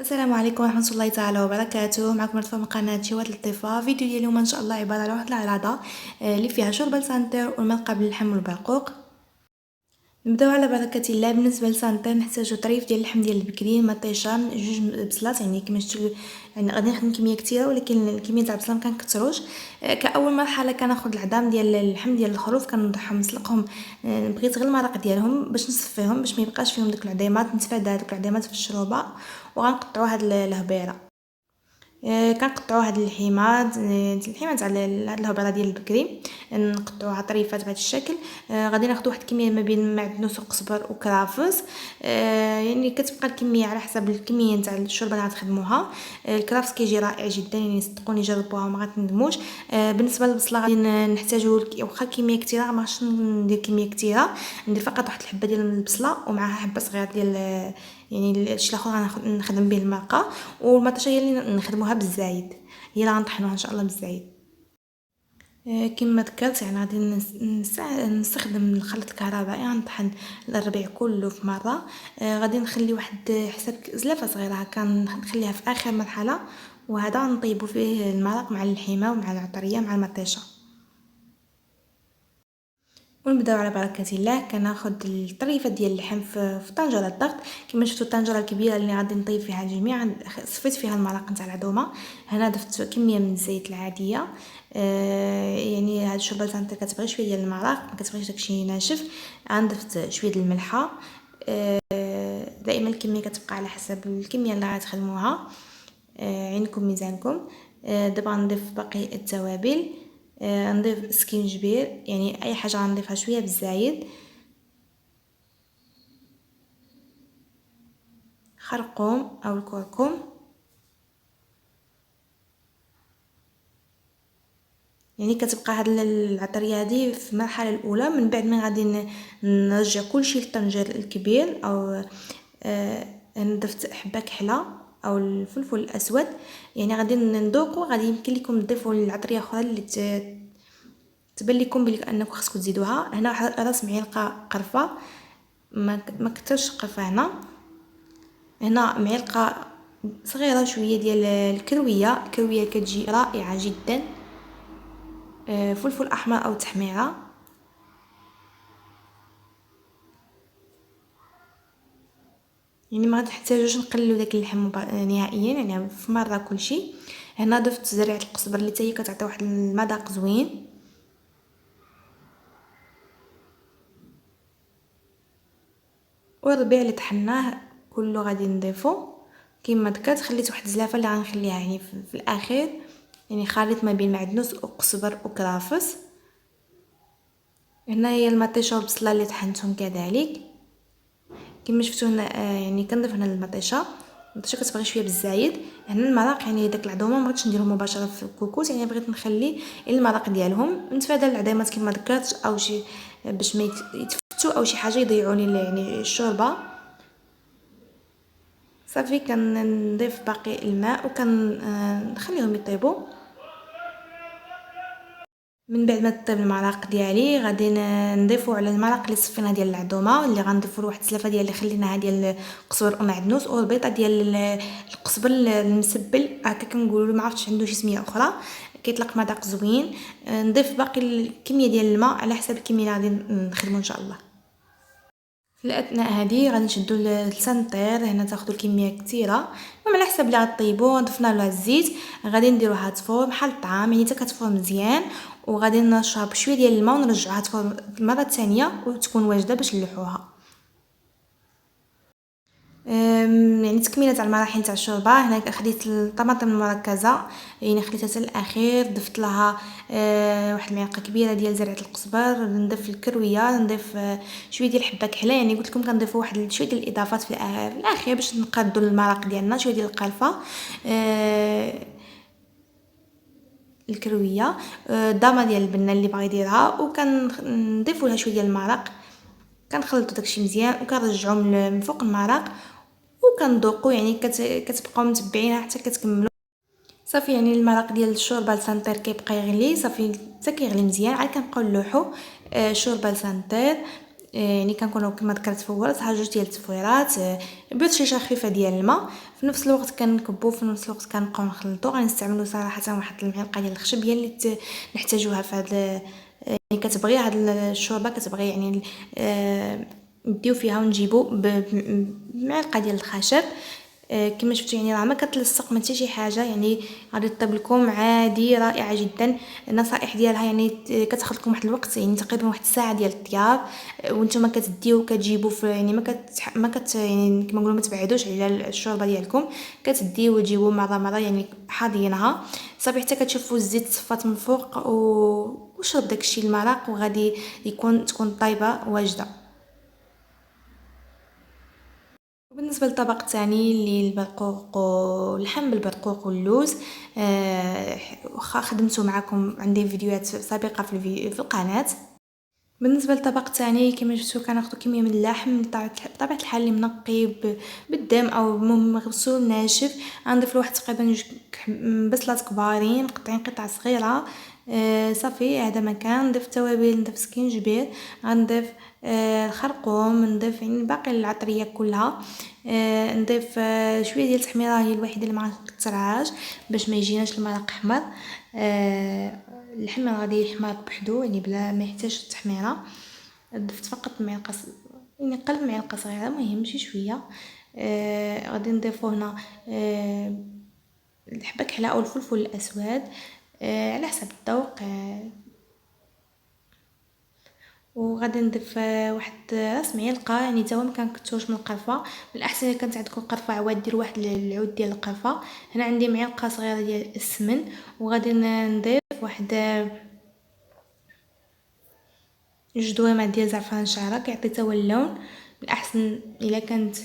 السلام عليكم ورحمة الله تعالى وبركاته. معكم مرتفع من قناة شوات اللطيفة. فيديو ديال اليوم ان شاء الله عبارة على واحد العراضة اللي فيها شوربة سانتير والملقى باللحم والبرقوق. نبداو على بركة الله. بالنسبه للسانتير نحتاجو طريف ديال اللحم ديال البكري، مطيشه، جوج بصلات، يعني كما شفتوا يعني غادي نخدم كميه كثيره، ولكن الكميه تاع البصله مكنكثروش. كاول مرحله كناخذ العظام ديال اللحم ديال الخروف، كنوضعهم نسلقهم. بغيت غير المرق ديالهم باش نصفيهم، باش ما يبقاش فيهم داك العظيمات، نتفادى هذوك العظيمات في الشوربه. وغنقطعوا هاد الهبيره. كنقطعوا هاد الحيمه تاع هاد الهبره ديال البكري، نقطعوها طريفات بهذا الشكل. غادي ناخذ واحد الكميه ما بين معدنوس وقزبر وكرافس. يعني كتبقى الكميه على حسب الكميه نتاع الشوربه اللي غتخدموها. الكرافس كيجي رائع جدا، يعني صدقوني جربوها وما غتندموش. بالنسبه للبصله غادي نحتاجوا واخا كميه كثيره، ما غاديش ندير كميه كثيره، ندير فقط واحد الحبه ديال البصله ومعها حبه صغيره ديال يعني الشيء الاخر نخدم به المرقه. والمطيشه هي اللي نخدموها بالزايد، هي اللي غنطحنوها ان شاء الله بالزايد. كما ذكرت يعني غادي نستخدم الخلط الكهربائي، غنطحن الربيع كله في مره. غادي نخلي واحد حساب زلافه صغيره هكا، نخليها في اخر مرحله، وهذا نطيبوا فيه المرق مع اللحمه ومع العطريه مع المطيشه. ونبداو على بركه الله. كناخذ الطريفه ديال اللحم في طنجره الضغط. كما شفتوا الطنجره الكبيره اللي غادي نطيب فيها الجميع، صفيت فيها المرق نتاع العظومه. هنا ضفت كميه من الزيت العاديه. يعني هاد الشوربه تاعنا كتبغي شويه ديال المرق، ما كتبغيش داكشي ناشف. ضفت شويه ديال الملحه. دائما الكميه كتبقى على حسب الكميه اللي غتخدموها. عينكم ميزانكم. دابا نضيف باقي التوابل. نضيف سكينجبير، يعني اي حاجه غنضيفها شويه بالزايد. خرقوم او الكركم. يعني كتبقى هاد العطريه هذه في المرحله الاولى. من بعد ما غادي نرجع كلشي للطنجير الكبير، او ضفت حبه كحله او الفلفل الاسود. يعني غادي نذوقوا، غادي يمكن لكم تضيفوا العطريه اخرى اللي تبان لكم بلي انكم خصكم تزيدوها. هنا واحد راس معلقه قرفه، ما كثرش قرفه. هنا معلقه صغيره شويه ديال الكرويه كتجي رائعه جدا. فلفل احمر او تحميره. يعني ما تحتاجوش نقللوا داك اللحم نهائيا، يعني في مره كلشي. هنا ضفت زريعه القزبر اللي حتى هي كتعطي واحد المذاق زوين. والربيع اللي طحناه كله غادي نضيفو. كما ذكرت خليت واحد الزلافه اللي غنخليها يعني في الاخير، يعني خليط ما بين معدنوس وقزبر وكرافس. هنا هي المطيشه والبصله اللي طحنتهم كذلك. كما شفتوا هنا يعني كنضيف هنا المطيشه كتبغي شويه بالزايد. هنا المرق يعني داك العظومه ما بغيتش نديرهم مباشره في الكوكوت، يعني بغيت نخلي المرق ديالهم، نتفادى العظيمات كما ذكرت او شي باش ما يتفتوا او شي حاجه يضيعوا لي يعني الشوربه. صافي كنضيف باقي الماء نخليهم يطيبوا. من بعد ما طيب المرق ديالي غادي نضيفو على المرق اللي صفينا ديال العظومه، اللي غنضيفو واحد السلافه ديال اللي خليناها ديال القزبر ومعدنوس، والبيضه ديال القزبر المسبل هكا كنقولوا، ما عرفتش عنده شي سميه اخرى، كيطلق مذاق زوين. نضيف باقي الكميه ديال الماء على حسب الكميه اللي غادي نخدمو ان شاء الله. في الاثناء هذه غادي نشدو السنطير. هنا تاخذوا كميه كثيره، المهم على حسب اللي غطيبو. ضفنا لها الزيت، غادي نديروها تفور بحال الطعام، يعني حتى كتفور مزيان. وغادي نرشها بشويه ديال الماء ونرجعوها تفور المره الثانيه وتكون واجده باش نلوحوها. يعني تكمله تاع المراحل تاع الشوربه. هنا خديت الطماطم المركزه، يعني خليتها حتى الاخير. ضفت لها واحد المعلقه كبيره ديال زرعه القزبر، نضيف الكرويه، نضيف شويه ديال حبه كحله. يعني قلت لكم كنضيفوا واحد شويه ديال الاضافات في الاخير باش نقادوا المرق ديالنا. شويه ديال القرفه، الكرويه، ضامه ديال البنه اللي بغا يديرها، وكنضيفوا لها شويه ديال المرق. كنخلطوا داكشي مزيان وكنرجعوا من فوق المرق وكنذوقوا. يعني كتبقاو متبعينها حتى كتكملوا. صافي يعني المرق ديال الشوربه لسانتير كيبقى يغلي، صافي حتى كيغلي مزيان، عاد كنبقاو نلوحوا شوربه لسانتير. يعني كنكونوا كما ذكرت في اول صحه جوج ديال التفويرات، بيض شيشه خفيفه ديال الماء. في نفس الوقت كنكبو، في نفس الوقت كنبقاو نخلطو. غنستعملوا صراحه واحد المعلقه ديال الخشب هي اللي نحتاجوها في هذا، يعني كتبغي هاد الشوربه، كتبغي يعني نديو فيها ونجيبو بمعلقه ديال الخشب. كما شفتوا يعني راه ما كتلصق ما حتى شي حاجه، يعني غادي تطيب لكم عادي رائعه جدا. النصائح ديالها يعني كتاخذ لكم واحد الوقت، يعني تقريبا واحد الساعه ديال الطياب. وانتم كتديو كتجيبوا في يعني ما كت يعني كما نقولوا ما تبعدوش على الشوربه ديالكم، كتديو وتجيبوا مره يعني حاضينها صافي حتى كتشوفوا الزيت صفات من فوق وشرب داكشي المرق، وغادي تكون طايبه واجده. وبالنسبه للطبق الثاني اللي البرقوق واللحم بالبرقوق واللوز، واخا خدمته معكم، عندي فيديوهات سابقه في القناه. بالنسبه للطبق الثاني كما شفتوا كناخذ كميه من اللحم بطبيعه الحال اللي منقي بالدم او مغسول ناشف. غنضيف له واحد تقريبا جوج بصلات كبارين مقطعين قطع صغيره. صافي هذا مكان. نضيف توابل، نضيف سكينجبير، غنضيف الخرقوم، نضيف يعني باقي العطريه كلها. نضيف شويه ديال التحميره، هي الوحيده اللي ما كثرهاش باش ما يجيناش المرق احمر. اللحم غادي يحمر بحدو يعني بلا ما يحتاج التحميره. ضفت فقط معلقه يعني قلب معلقه صغيره، مهم شي شويه. غادي نضيفو هنا الحبه كحله او الفلفل الاسود على حسب الذوق. وغادي نضيف واحد راس معلقه، يعني تا هو ما كنكثروش من القرفه. من الاحسن الا كانت عندكم قرفه عواد ديروا واحد العود ديال القرفه. هنا عندي معلقه صغيره ديال السمن، وغادي نضيف واحد جوج دويمات ديال زعفران شعره كيعطي تا هو اللون. من الاحسن الا كانت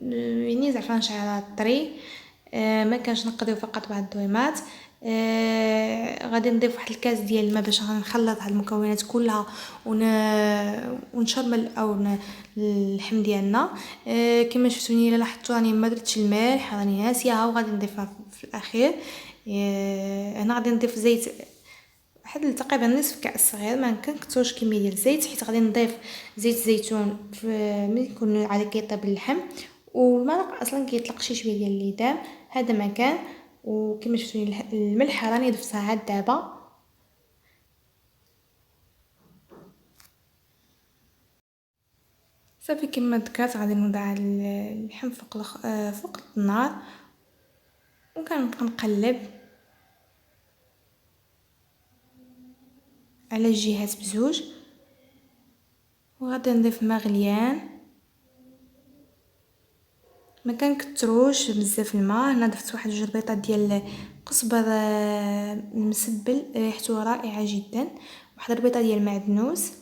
يعني زعفران شعره طري، ما كانش نقضيو فقط بعض الدويمات. غادي نضيف واحد الكاس ديال الماء باش غنخلط هاد المكونات كلها ونشرمل او اللحم ديالنا. كما شفتوني الا لاحظتوا راني ما درتش الملح، راني ناسياها وغادي نضيفها في الاخير. هنا غادي نضيف زيت واحد تقريبا نصف كاس صغير، ما كنكثرش كميه ديال الزيت حيت غادي نضيف زيت زيتون ملي يكون عاد كيطيب اللحم. والمرق اصلا كيطلق شي شويه ديال الليدام هذا مكان. وكما شفتوني الملح راني ضفتها عاد دابا. صافي كما ذكرت غادي نوضع اللحم فوق النار وكنبقى نقلب على الجهات بزوج. وغادي نضيف ماء غليان، ما كنكثروش بزاف الماء. هنا ضفت واحد جوج بيضات ديال قزبر مسبل ريحته رائعه جدا، واحد البيضه ديال المعدنوس.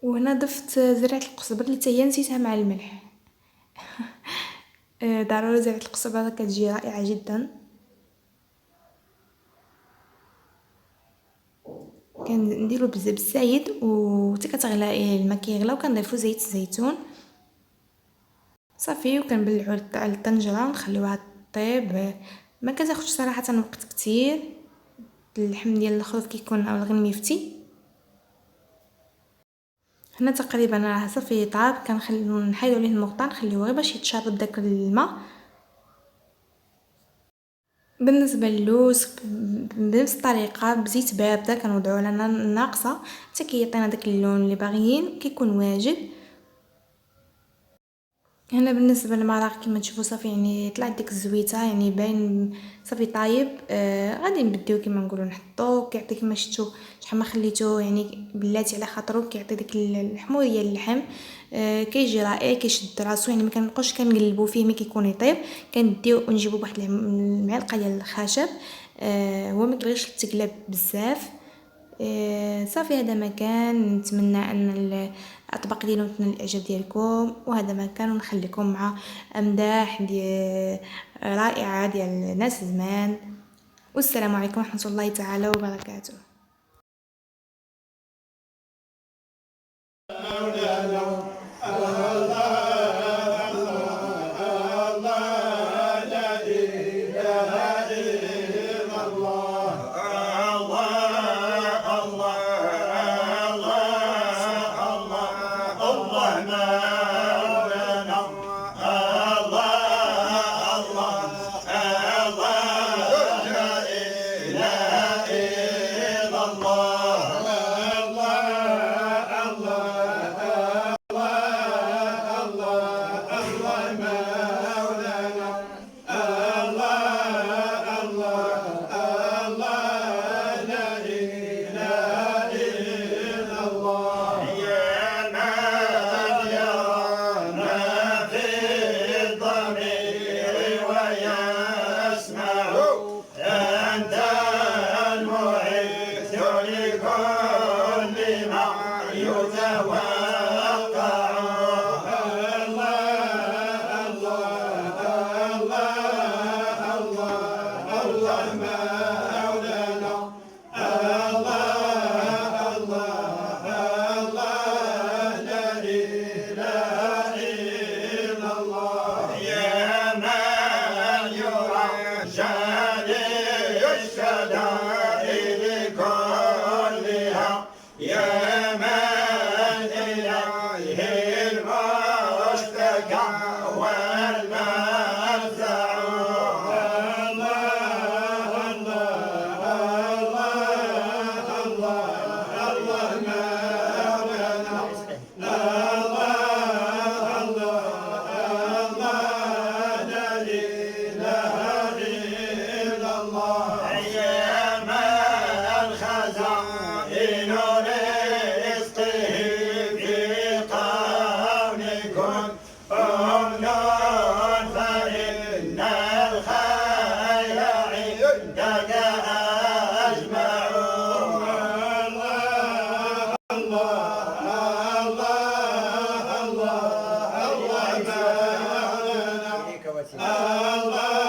وهنا ضفت زرعه القزبر اللي هي نسيتها مع الملح. ضروري زرعه القزبر كتجي رائعه جدا. كنديرو بالزايد وحتى كتغلى الماء كيغلى، وكنضيفو زيت الزيتون صافي. وكنبلعو على الطنجره نخليوها طيب. ما كتاخذش صراحه وقت كتير، اللحم ديال الخروف كيكون او غير مفتي. هنا تقريبا راه صافي طاب، نحيدو عليه المغطى نخليوه غير باش يتشرب داك الماء. بالنسبه للوز بنفس الطريقه بزيت بارده كنوضعو على ناقصه حتى كيعطينا داك اللون اللي باغيين، كيكون واجد. هنا بالنسبه للمرق كما تشوفوا صافي يعني طلعت ديك الزويته، يعني باين صافي طايب. غادي نبداو كما نقولوا نحطو، كيعطي كما شفتوا شحال ما خليتوه يعني بلاتي على خاطرو كيعطي ديك الحموضه ديال اللحم. كيجي رائع، كيشد راسو، يعني ما كنبقاوش كنقلبوا فيه ملي كيكون يطيب. كنديو ونجيبو بواحد المعلقه ديال الخشب. هو ما كيبغيش تقلب بزاف. صافي هذا مكان. نتمنى ان الاطباق ديالو تنال الاعجاب ديالكم، وهذا مكان ونخليكم مع امداح ديال رائعه ديال ناس زمان. والسلام عليكم ورحمه الله تعالى وبركاته. الله الله